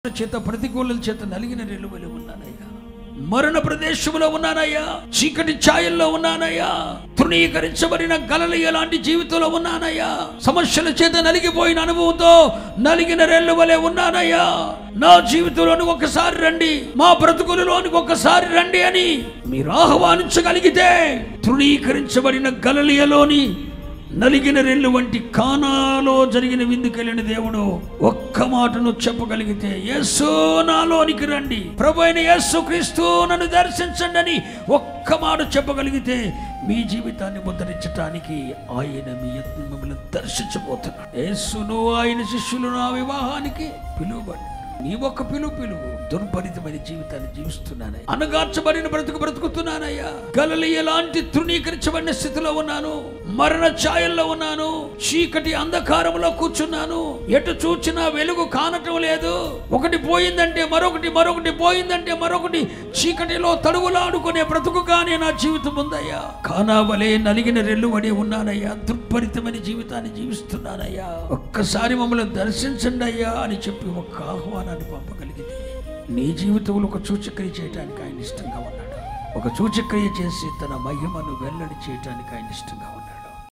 చేత ప్రతికూల చేత నలిగిన రెలువలో ఉన్నానయ్యా. మరణ ప్రదేశంలో ఉన్నానయ్యా. చీకటి ఛాయల్లో ఉన్నానయ్యా. తృణీకరించబడిన గలలియ లాంటి జీవితంలో ఉన్నానయ్యా. సమస్యల చేత నలిగిపోయిన అనుభవంతో నలిగిన రెల్లు వలె ఉన్నానయ్యా. నా జీవితంలోని ఒకసారి రండి, మా బ్రతుకులలోనికి ఒకసారి రండి అని మీరు ఆహ్వానించగలిగితే తృణీకరించబడిన గలలియలోని నలిగిన రెల్లు వంటి కానాలో జరిగిన విందుకెళ్ళిన దేవుడు ఒక్క మాటను చెప్పగలిగితే, యేసు నాలోనికి రండి, ప్రభు అయిన యేసు క్రీస్తు నన్ను దర్శించండి అని ఒక్క మాట చెప్పగలిగితే మీ జీవితాన్ని ముద్రించటానికి ఆయన మీ మిమ్మల్ని దర్శించబోతున్నాడు. యేసును ఆయన శిష్యులు నా వివాహానికి పిలువబడి నీ ఒక్క పిలువు. దుర్భరితమైన జీవితాన్ని జీవిస్తున్నానయ్యా. అనగార్చబడిన బ్రతుకుతున్నానయ్యా. గలలియ లాంటి తృణీకరించబడిన స్థితిలో ఉన్నాను. మరణ ఛాయల్లో ఉన్నాను. చీకటి అంధకారంలో కూర్చున్నాను. ఎటు చూచినా వెలుగు కానటం లేదు. ఒకటి పోయిందంటే మరొకటి, మరొకటి పోయిందంటే మరొకటి. చీకటిలో తడుగులాడుకునే బ్రతుకుగానే నా జీవితం ఉందయ్యా. కానావలే నలిగిన రెల్లువడే ఉన్నానయ్యా. దుర్భరితమైన జీవితాన్ని జీవిస్తున్నానయ్యా. ఒక్కసారి మమ్మల్ని దర్శించండి అయ్యా అని చెప్పి ఒక్క ఆహ్వానాన్ని పంపగలిగితే నీ జీవితంలో ఒక సూచక్రియ చేయడానికి ఆయన ఇష్టంగా ఉన్నాడు. ఒక సూచక్రియ చేసి తన మహిమను వెల్లడి చేయడానికి ఆయన ఇష్టంగా ఉన్నాడు.